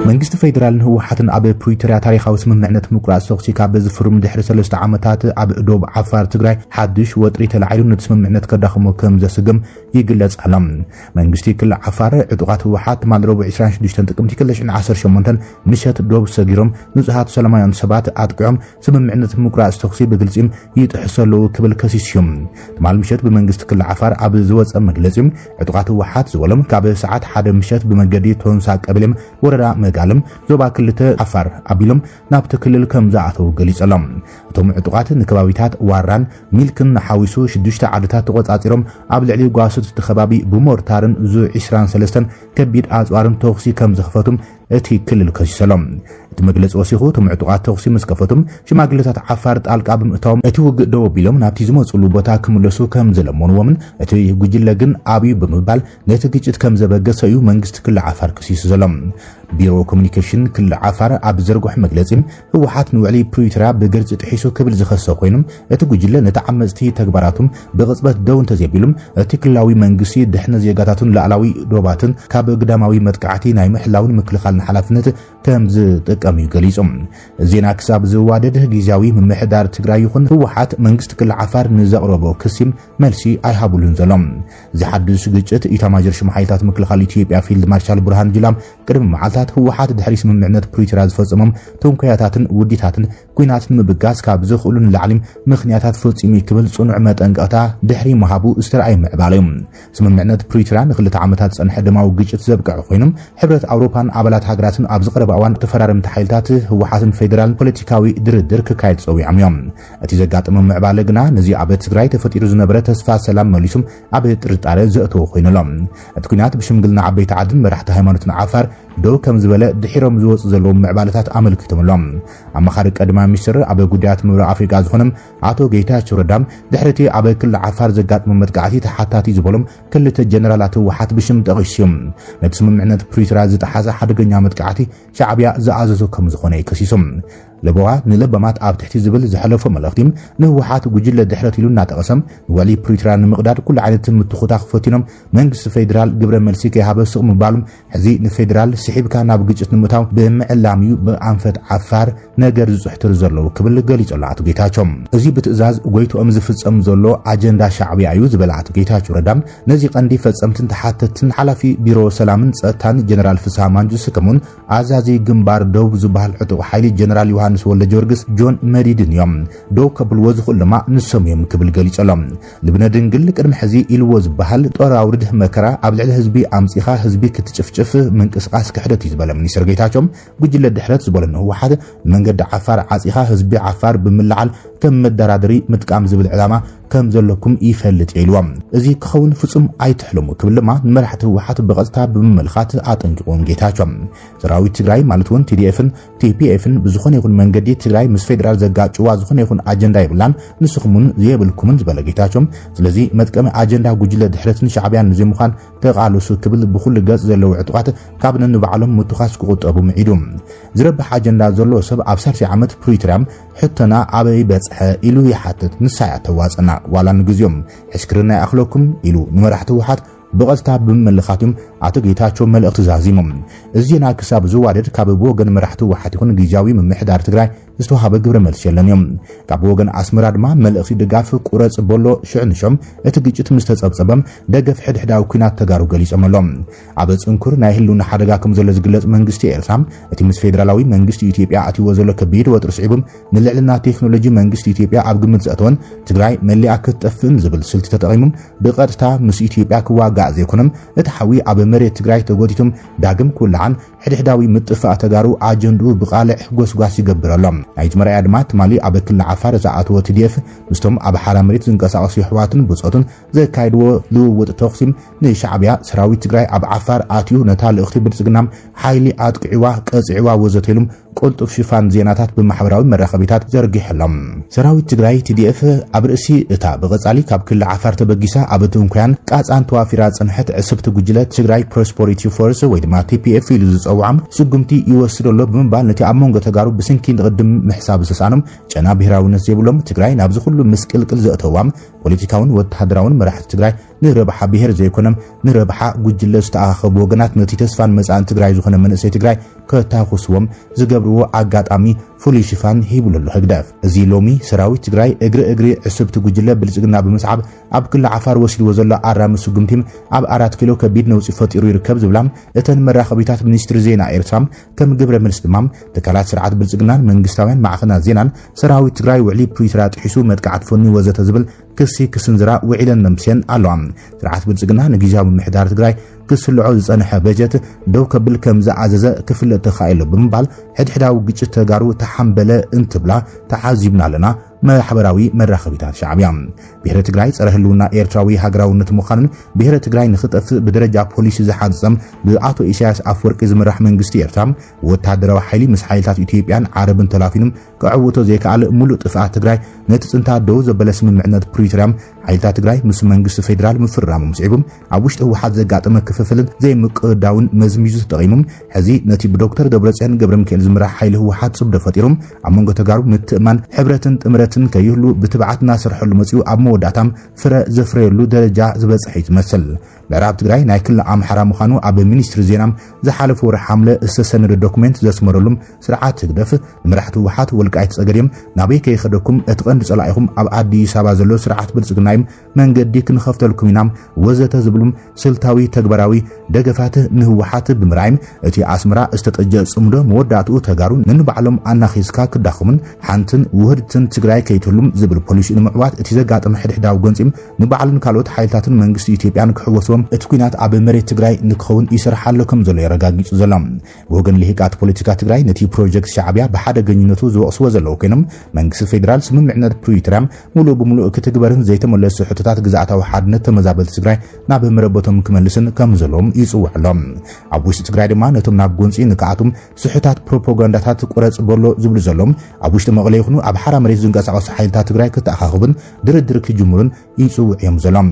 መንግስት ፌደራልን ህወሓትን ኣብ ፕሪቶሪያ ታሪኻዊ ስምምዕነት ምቁራጽ ተኽሲ ካብ ዝፍርም ድሕሪ 3 ዓመታት ኣብ ዶብ ዓፋር ትግራይ ሓድሽ ወጥሪ ተላዒሉ ነቲ ስምምዕነት ከዳኽሞ ከም ዘስግም ይግለጽ ኣሎ። መንግስቲ ክልል ዓፋር ዕጡቓት ህወሓት ማልረቡ 26 ጥቅምቲ 2018 ምሸት ዶብ ሰጊሮም ንጹሃት ሰላማውያን ሰባት ኣጥቂዖም ስምምዕነት ምቁራጽ ተኽሲ ብግልጺ ይጥሕሰሉ ክብል ከሲስዮም ትማል ምሸት ብመንግስቲ ክልል ዓፋር ኣብ ዝወጸ መግለጺ ዕጡቓት ህወሓት ዝበሎም ካብ ሰዓት 1 ምሸት ብመንገዲ ቶንሳ ቀበሌም ወረዳ መጋለም ዞባ ክልተ ዓፋር ኣቢሎም ናብቲ ክልል ከም ዝኣተው ገሊጸሎም እቶም ዕጡቓት ንከባቢታት ዋራን ሚልክን ሓዊሱ 6 ዓድታት ተቆጻጺሮም ኣብ ልዕሊ ጓሶት ተኸባቢ ብሞርታርን ዙ 23 ከቢድ ኣጽዋርን ተኽሲ ከም ዝኽፈቱም እቲ ክልል ከሲሰሎም እቲ መግለጽ ወሲኹ እቶም ዕጡቓት ተኽሲ ምስ ከፈቱም ሽማግለታት ዓፋር ጣልቃ ብምእታዎም እቲ ውግእ ደው ኣቢሎም ናብቲ ዝመጽሉ ቦታ ክምለሱ ከም ዘለመንዎምን እቲ ጉጅለ ግን ኣብዩ ብምባል ነቲ ግጭት ከም ዘበገሰ እዩ መንግስቲ ክልል ዓፋር ከሲሱ ዘሎም ቢሮ ኮሙኒኬሽን ክልል ዓፋር ኣብ ዘርግሕ መግለጺ ህወሓት ንውዕሊ ፕሪቶሪያ ብግልጽ ጥሒሱ ክብል ዝኸሰ ኮይኖም እቲ ጉጅለ ነቲ ዓመጽቲ ተግባራቱም ብቕጽበት ደው እንተዘቢሉም እቲ ክልላዊ መንግስቲ ድሕነት ዜጋታቱን ላዕላዊ ዶባትን ካብ ግዳማዊ መጥቃዕቲ ናይ ምሕላውን ምክልኻልን ሓላፍነት ከም ዝጥቀም እዩ ገሊጾም ዜና ክሳብ ዝዋደድ ጊዜያዊ ምምሕዳር ትግራይ ይኹን ህወሓት መንግስቲ ክልል ዓፋር ንዘቕረቦ ክሲም መልሲ ኣይሃቡሉን ዘሎም ዝሓድሽ ግጭት ኢታማዦር ሹም ሓይልታት ምክልኻል ኢትዮጵያ ፊልድ ማርሻል ብርሃን ጁላም ቅድሚ መዓልታት ህወሓት ድሕሪ ስምምዕነት ፕሪቶሪያ ዝፈጸሞም ተንኮያታትን ውዲታትን ኩናትን ምብጋስ ካብ ዝኽእሉን ላዕሊ ምኽንያታት ፈጺሙ ክብል ጽኑዕ መጠንቀቕታ ድሕሪ መሃቡ ዝተርኣየ ምዕባል እዩ ስምምዕነት ፕሪቶሪያ ንክልተ ዓመታት ጸንሐ ደማዊ ግጭት ዘብቅዕ ኮይኖም ሕብረት ኣውሮፓን ኣባላት ሃገራትን ኣብ ዝቐረበ እዋን ተፈራረምቲ ሓይልታት ህወሓትን ፌደራል ፖለቲካዊ ድርድር ክካየድ ጸዊዖም እዮም እቲ ዘጋጠመ ምዕባለ ግና ነዚ ኣብ ትግራይ ተፈጢሩ ዝነበረ ተስፋ ሰላም መሊሱም ኣብ ጥርጣረ ዘእተወ ኮይኑሎም እቲ ኩናት ብሽምግልና ዓበይቲ ዓድን መራሕቲ ሃይማኖትን ዓፋር ዶ ከም ዝበለ ድሒሮም ዝወጽ ዘለዎም ምዕባለታት ኣመልኪቶምሎም ኣማኻሪ ቀዳማይ ሚኒስትር ኣብ ጉዳያት ምብራቕ ኣፍሪቃ ዝኾነም ኣቶ ጌታቸው ረዳም ድሕርቲ ኣብ ክልል ዓፋር ዘጋጥሞ መጥቃዕቲ ተሓታቲ ዝበሎም ክልተ ጀነራላት ህወሓት ብሽም ጠቒሶም ነቲ ስምምዕነት ፕሪቶሪያ ዝጠሓዘ ሓደገኛ መጥቃዕቲ ሻዕብያ ዝኣዘዞ ከም ዝኾነ ይከሲሶም ለበዋ ንለበማት ኣብ ትሕቲ ዝብል ዝሕለፎ መልእኽቲም ንህወሓት ጉጅለ ድሕረት ኢሉ እናጠቐሰም ንውዕሊ ፕሪቶሪያ ንምቕዳድ ኩሉ ዓይነት ምትኹታኽ ፈቲኖም መንግስቲ ፌደራል ግብረ መልሲ ከይሃበ ስቕ ምባሎም ሕዚ ንፌደራል ስሒብካ ናብ ግጭት ንምእታው ብምዕላም እዩ ብኣንፈት ዓፋር ነገር ዝፅሕትር ዘለዉ ክብል ገሊጹ ኣቶ ጌታቸው እዚ ብትእዛዝ ጎይቶኦም ዝፍጸም ዘሎ ኣጀንዳ ሻዕብያ እዩ ዝበለ ኣቶ ጌታቸው ረዳም ነዚ ቀንዲ ፈጸምትን ተሓተትን ሓላፊ ቢሮ ሰላምን ጸጥታን ጀነራል ፍስሓ ማንጁስ ከምኡን ኣዛዚ ግንባር ደቡብ ዝበሃል ዕጡቕ ሓይሊ ጀነራል ዮሐንስ ወልደ ጆርግስ ጆን መዲድን እዮም ዶ ከብልዎ ዝኽእሉ ድማ ንሶም ክብል ገሊጾሎም ልብነ ድንግል ቅድሚ ሕዚ ኢልዎ ዝበሃል ጦር ኣውርድ መከራ ኣብ ልዕሊ ህዝቢ ኣምጺኻ ህዝቢ ክትጭፍጭፍ ምንቅስቓስ ክሕደት እዩ ዝበለ ሚኒስትር ጌታቸው ጉጅለ ድሕረት ዝበለ ህወሓት መንገዲ ዓፋር ዓጺኻ ህዝቢ ዓፋር ብምልዓል ከም መደራደሪ ምጥቃም ዝብል ዕላማ ከም ዘለኩም ይፈልጥ ኢልዎም እዚ ክኸውን ፍጹም ኣይትሕልሙ ክብል ድማ ንመራሕቲ ህወሓት ብቐጥታ ብምምልኻት ኣጠንቂቖም ጌታቸው ሰራዊት ትግራይ ማለት እውን TDFን TPFን ብዝኾነ ይኹን መንገዲ ትግራይ ምስ ፌደራል ዘጋጭዋ ዝኾነ ይኹን ኣጀንዳ ይብላን ንስኹምን ዘየብልኩምን ዝበለ ጌታቸው ስለዚ መጥቀሚ ኣጀንዳ ጉጅለ ድሕረትን ሻዕብያን ንዘይምዃን ተቓልሱ ክብል ብኩሉ ገጽ ዘለዉ ዕጡቓት ካብ ነንባዕሎም ምትኻስ ክቁጠቡ ምዒዱ ዝረብሕ ኣጀንዳ ዘሎ ሰብ ኣብ 30 ዓመት ፕሪቶሪያ ሕቶና ኣበይ በጽሐ ኢሉ ይሓትት ንሳያ ተዋጽና ዋላ ንግዚኦም ሕሽክርና ይኣኽለኩም ኢሉ ንመራሕቲ ህወሓት بقصتها بملخاتهم أعتقد يتاچو ملأخت زازيمم إزينا كساب زوادر كاب بوغن مرحتو وحاتكون جيجاوي من محدار تقرأ استوها بقبر ملشلنيم كاب بوغن أسمراد ما ملأخت دقاف قرص بولو شعنشم اتقيجت مستتصبم دقف حد حدا وكينات تقارو قليس أمالهم عبس انكر نايهلون حدقاكم زلز قلت منغستي إلسام اتمس فيدرالوي منغستي إثيوبيا أتي وزلو كبير وترسعبم نلعلنا تكنولوجي منغستي إثيوبيا أبقمت زأتون تقرأ ملي أكت أفن زبل سلتي تتغيمم بقرتا مس إثيوبيا كواقع زيكونم اتحوي عب مريت تقرأ تقوتيتم داقم كل عن حدحداوي متفق تقارو آجندو بقالع قوس يقبر اللهم عيد مرأي عدمات مالي عب كل عفار زعات وتديف مستم عب حرام مريت زنقصاصي حواتن بصوتن زي كايدو لو وتقسم لشعبيا سراوي تقرأ عب عفار آتيو نتال اختي برزقنام حايلي آتقعوا كأزعوا وزتيلم ቁልጡፍ ሽፋን ዜናታት ብማሕበራዊ መራኸቢታት ዘርጊሖሎም ሰራዊት ትግራይ TDF ኣብ ርእሲ እታ ብቐጻሊ ካብ ክልል ዓፋር ተበጊሳ ኣብ ትንኩያን ቃጻን ተዋፊራ ጽንሐት ዕስብቲ ጉጅለ ትግራይ ፕሮስፐሪቲ ፎርስ ወይ ድማ TPF ኢሉ ዝጸውዖም ስጉምቲ ይወስደሎ ብምባል ነቲ ኣብ መንጎ ተጋሩ ብስንኪ ንቕድም ምሕሳብ ዝተሳኖም ጨና ብሄራውነት ዘይብሎም ትግራይ ናብ ዝኹሉ ምስቅልቅል ዘእተዋም ፖለቲካውን ወተሃደራውን መራሕቲ ትግራይ ንረብሓ ብሄር ዘይኮነም ንረብሓ ጉጅለ ዝተኣኸቡ ወገናት ነቲ ተስፋን መጻን ትግራይ ዝኾነ መንእሰይ ትግራይ ከታኹስዎም ዝገብርዎ ኣጋጣሚ ፍሉይ ሽፋን ሂቡለሉ ህግደፍ እዚ ሎሚ ሰራዊት ትግራይ እግሪ ዕስብቲ ጉጅለ ብልጽግና ብምስዓብ ኣብ ክልል ዓፋር ወሲድዎ ዘሎ ኣራሚ ስጉምቲም ኣብ 4 ኪሎ ከቢድ ነውፂ ፈጢሩ ይርከብ ዝብላም እተን መራኸቢታት ሚኒስትሪ ዜና ኤርትራም ከም ግብረ መልስ ድማ ተካላት ስርዓት ብልጽግናን መንግስታውያን ማዕኸናት ዜናን ሰራዊት ትግራይ ውዕሊ ፕሪቶሪያ ጥሒሱ መጥቃዕት ፈኒ ወዘተ ዝብል ክሲ ክስንዝራ ውዒለን ነምስየን ኣለዋ ስርዓት ብልጽግና ንግዜያዊ ምሕዳር ትግራይ ክስልዖ ዝጸንሐ በጀት ደው ከብል ከም ዝኣዘዘ ክፍለጥ ተኻኢሉ ብምባል ሕድሕዳዊ ግጭት ተጋሩ ተሓንበለ እንትብላ ተዓዚብና ኣለና ማሕበራዊ መራኸቢታት ሻዕብያ ብሄረ ትግራይ ፀረ ህልውና ኤርትራዊ ሃገራውነት ምዃንን ብሄረ ትግራይ ንኽጠፍ ብደረጃ ፖሊሲ ዝሓንጸም ብኣቶ ኢሳያስ ኣፍወርቂ ዝምራሕ መንግስቲ ኤርትራ ወተሃደራዊ ሓይሊ ምስ ሓይልታት ኢትዮጵያን ዓረብን ተላፊኖም ክዕውቶ ዘይከኣል ሙሉእ ጥፍኣት ትግራይ ነቲ ጽንታት ደው ዘበለ ስምምዕነት ፕሪቶሪያ ሓይልታት ትግራይ ምስ መንግስቲ ፌደራል ምፍራሞም ስዒቦም ኣብ ውሽጢ ህወሓት ዘጋጠመ ክፍፍልን ዘይምቅዳውን መዝሚዙ ተጠቒሞም ሕዚ ነቲ ብዶክተር ደብረጽዮን ገብረ ሚካኤል ዝምራሕ ሓይሊ ህወሓት ጽብደ ፈጢሮም ኣብ መንጎ ተጋሩ ምትእማን ሕብረትን ጥምረትን ከይህሉ ብትብዓትና ስርሐሉ መጽኡ ኣብ መወዳእታም ፍረ ዘፍረየሉ ደረጃ ዝበጽሐ ይመስል ምዕራብ ትግራይ ናይ ክልል ኣምሓራ ምዃኑ ኣብ ሚኒስትሪ ዜናም ዝሓለፈ ወርሒ ሓምለ ዝተሰነደ ዶክመንት ዘስመረሉም ስርዓት ህግደፍ ምራሕቲ ህወሓት ወልቃይት ጸገዴም ናበይ ከይኸደኩም እቲ ቀንዲ ጸላኢኹም ኣብ ኣዲስ ኣበባ ዘሎ ስርዓት ብልጽግናይ መንገዲ ክንኸፍተልኩም ኢና ወዘተ ዝብሉም ስልታዊ ተግባራዊ ደገፋት ንህወሓት ብምርኣይ እቲ ኣስመራ ዝተጠጀ ጽምዶ መወዳእቱ ተጋሩ ንንባዕሎም ኣናኺስካ ክዳኸሙን ሓንትን ውህድትን ትግራይ ከይትህሉም ዝብል ፖሊሲ ንምዕዋት እቲ ዘጋጠመ ሕድሕዳዊ ጎንፂም ንባዕሉን ካልኦት ሓይልታትን መንግስቲ ኢትዮጵያን ክሕወስዎም እቲ ኩናት ኣብ መሬት ትግራይ ንክኸውን ይሰርሓሎ ከም ዘሎ የረጋጊጹ ዘሎ ብወገን ልሂቃት ፖለቲካ ትግራይ ነቲ ፕሮጀክት ሻዕብያ ብሓደገኝነቱ ዝወቕስዎ ዘለዉ ኮይኖም መንግስቲ ፌደራል ስምምዕነት ፕሪቶሪያ ሙሉእ ብምሉእ ክትግበርን ዘይተመለሱ ሕቶታት ግዛኣታዊ ሓድነት ተመዛበልቲ ትግራይ ናብ መረበቶም ክመልስን ከም ዘለዎም ይጽውዕሎም ኣብ ውሽጢ ትግራይ ድማ ነቶም ናብ ጎንፂ ንከኣቱም ስሕታት ፕሮፓጋንዳታት ቁረጽ በሎ ዝብሉ ዘሎም ኣብ ውሽጢ መቐለ ይኹኑ ኣብ ሓራ መሬት ዝንቀሳቐሱ ሓይልታት ትግራይ ክተኣኻኽቡን ድርድር ክጅምሩን ይጽውዕ እዮም ዘሎም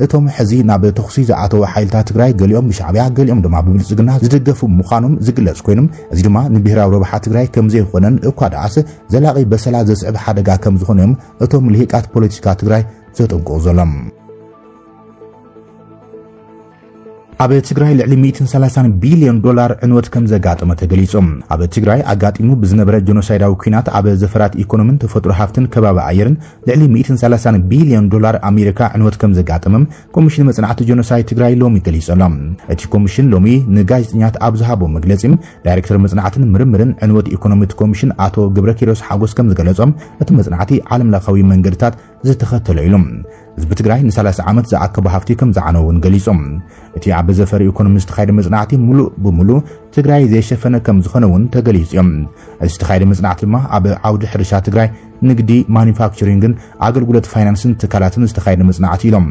እቶም ሕዚ ናብ ተኽሲ ዝኣተው ሓይልታት ትግራይ ገሊኦም ብሻዕብያ ገሊኦም ድማ ብብልጽግና ዝድገፉ ምዃኖም ዝግለጽ ኮይኖም እዚ ድማ ንብሄራዊ ረብሓ ትግራይ ከም ዘይኾነን እኳ ደኣስ ዘላቒ በሰላ ዘስዕብ ሓደጋ ከም ዝኾነዮም እቶም ልሂቃት ፖለቲካ ትግራይ ዘጠንቅቑ ዘሎም ኣብ ትግራይ ልዕሊ 130 ቢልዮን ዶላር ዕንወት ከም ዘጋጠመ ተገሊጾም ኣብ ትግራይ ኣጋጢሙ ብዝነበረ ጀኖሳይዳዊ ኩናት ኣብ ዘፈራት ኢኮኖሚን ተፈጥሮ ሃብትን ከባቢ ኣየርን ልዕሊ 130 ቢልዮን ዶላር ኣሜሪካ ዕንወት ከም ዘጋጠመም ኮሚሽን መጽናዕቲ ጀኖሳይድ ትግራይ ሎሚ ገሊጾም እቲ ኮሚሽን ሎሚ ንጋዜጠኛት ኣብ ዝሃቦ መግለጺም ዳይሬክተር መጽናዕትን ምርምርን ዕንወት ኢኮኖሚት ኮሚሽን ኣቶ ገብረኪሮስ ሓጎስ ከም ዝገለጾም እቲ መጽናዕቲ ዓለምለኻዊ መንገድታት ዝተኸተለ ኢሎም ህዝቢ ትግራይ ን30 ዓመት ዝኣከበ ሃፍቲ ከም ዝዓነውን ገሊጾም እቲ ኣብ ዘፈር ኢኮኖሚስት ተኻይደ መጽናዕቲ ሙሉእ ብምሉእ ትግራይ ዘይሸፈነ ከም ዝኾነውን ተገሊጾም እዚ ተኻይደ መጽናዕቲ ድማ ኣብ ዓውዲ ሕርሻ ትግራይ ንግዲ ማኒፋክቸሪንግን ኣገልግሎት ፋይናንስን ትካላትን ዝተኻይደ መጽናዕቲ ኢሎም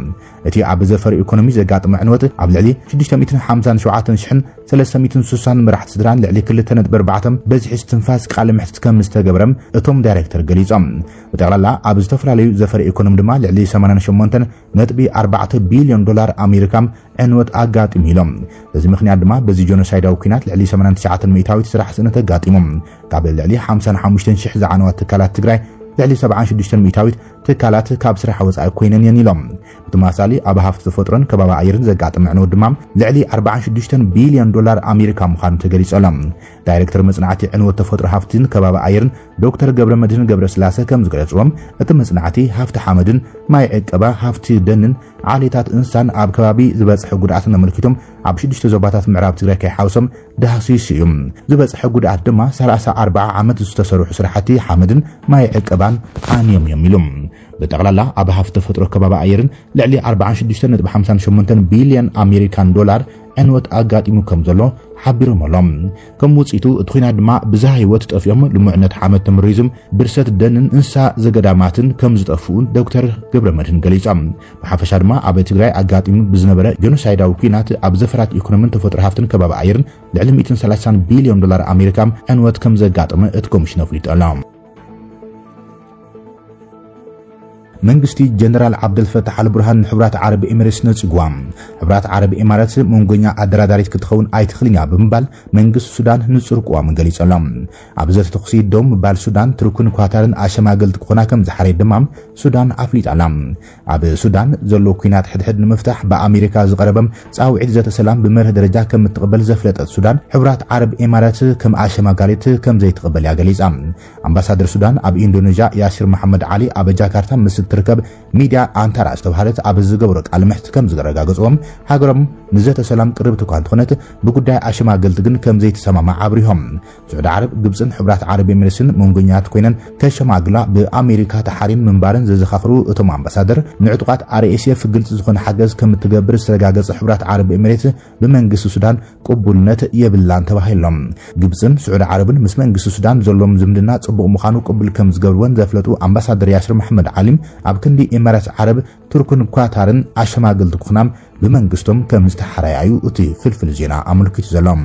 እቲ ኣብ ዘፈር ኢኮኖሚ ዘጋጥመ ዕንወት ኣብ ልዕሊ 657,360 መራሕቲ ስድራን ልዕሊ 2.4 በዝሒ ትንፋስ ቃል ምሕትት ከም ዝተገብረም እቶም ዳይሬክተር ገሊጾም ብጠቕላላ ኣብ ዝተፈላለዩ ዘፈር ኢኮኖሚ ድማ ልዕሊ 88.4 ቢልዮን ዶላር ኣሜሪካ ዕንወት ኣጋጢሙ ኢሎም በዚ ምኽንያት ድማ በዚ ጆኖሳይዳዊ ኩናት ልዕሊ 89 ሚእታዊት ስራሕ ስእነት ኣጋጢሞም ካብ ልዕሊ 55,000 ዝዓነዋ ትካላት ትግራይ ልዕሊ 76 ሚእታዊት ትካላት ካብ ስራሕ ወጻኢ ኮይነን እየን ኢሎም ብተመሳሳሊ ኣብ ሃፍቲ ተፈጥሮን ከባቢ ኣየርን ዘጋጥም ዕንወት ድማ ልዕሊ 46 ቢልዮን ዶላር ኣሜሪካ ምዃኑ ተገሊጾም ዳይሬክተር መጽናዕቲ ዕንወት ተፈጥሮ ሃፍትን ከባቢ ኣየርን ዶክተር ገብረመድህን ገብረስላሴ ከም ዝገለጹዎም እቲ መጽናዕቲ ሃፍቲ ሓመድን ማይ ዕቀባ ሃፍቲ ደንን ዓሌታት እንስሳን ኣብ ከባቢ ዝበጽሐ ጉድኣትን ኣመልኪቶም ኣብ 6 ዞባታት ምዕራብ ትግራይ ከይሓውሶም ዳህሲስ እዩ ዝበጽሐ ጉድኣት ድማ 34 ዓመት ዝተሰርሑ ስራሕቲ ሓመድን ማይ ዕቀባን ዓንዮም እዮም ኢሎም በጠቕላላ ኣብ ሃፍቲ ተፈጥሮ ከባቢ ኣየርን ልዕሊ 46.58 ቢልዮን ኣሜሪካን ዶላር ዕንወት ኣጋጢሙ ከም ዘሎ ሓቢሮም ኣሎም ከም ውጽኢቱ እቲ ኩናት ድማ ብዝሃ ህይወት ጠፍዮም ልሙዕነት ሓመድ ተምሪዝም ብርሰት ደንን እንስሳ ዘገዳማትን ከም ዝጠፍኡ ዶክተር ገብረመድህን ገሊጾም ብሓፈሻ ድማ ኣብ ትግራይ ኣጋጢሙ ብዝነበረ ጀኖሳይዳዊ ኩናት ኣብ ዘፈራት ኢኮኖሚን ተፈጥሮ ሃብትን ከባቢ ኣየርን ልዕሊ 130 ቢልዮን ዶላር ኣሜሪካ ዕንወት ከም ዘጋጠመ እቲ ኮሚሽን ኣፍሊጡ ኣሎ መንግስቲ ጀነራል ዓብደልፈታሕ አልቡርሃን ሕብራት ዓረብ ኤሚሬትስ ነጽጓም ሕብራት ዓረብ ኤሚሬትስ መንጎኛ አደራዳሪት ክትኸውን ኣይትኽልኛ ብምባል መንግስት ሱዳን ንጹር ቋም ገሊጸሎም ኣብ ዘተተኽሲ ዶም ባል ሱዳን ትርኩን ኳታርን ኣሸማገልት ኮና ከም ዝሓረይ ድማ ሱዳን ኣፍሊጣላ ኣብ ሱዳን ዘሎ ኩናት ሕድሕድ ንምፍታሕ በኣሜሪካ ዝቀረበም ጻውዒት ዘተሰላም ብመርህ ደረጃ ከም እትቕበል ዘፍለጠት ሱዳን ሕብራት ዓረብ ኤሚሬትስ ከም ኣሸማጋሊት ከም ዘይትቕበል ያገሊጻ ኣምባሳደር ሱዳን ኣብ ኢንዶኔዥያ ያሲር መሐመድ ዓሊ ኣብ ጃካርታ ምስ ትርከብ ሚዲያ አንታራ ዝተባሃለት ኣብ ዝገብሮ ቃል ምሕት ከም ዝረጋገጾም ሃገሮም ንዘተ ሰላም ቅርብት እኳ እንትኾነት ብጉዳይ ኣሸማገልት ግን ከም ዘይተሰማማዕ ኣብሪሆም ስዑድ ዓረብ ግብፅን ሕብራት ዓረብ ኤሚሬትስን መንጎኛት ኮይነን ከሸማግላ ብኣሜሪካ ተሓሪም ምንባርን ዘዘኻኽሩ እቶም ኣምባሳደር ንዕጡቃት RSF ግልጽ ዝኾነ ሓገዝ ከም እትገብር ዝተረጋገጸ ሕብራት ዓረብ ኤሚሬትስ ብመንግስቲ ሱዳን ቅቡልነት የብላን ተባሂሎም ግብፅን ስዑድ ዓረብን ምስ መንግስቲ ሱዳን ዘሎም ዝምድና ጽቡቕ ምዃኑ ቅቡል ከም ዝገብርዎን ዘፍለጡ ኣምባሳደር ያሲር መሐመድ ዓሊም ኣብ ክንዲ ኤሚሬትስ ዓረብ ቱርክን ኳታርን ኣሸማገልት ኩናም ብመንግስቶም ከም ዝተሓረያዩ እቲ ፍልፍል ዜና ኣመልኪቱ ዘሎም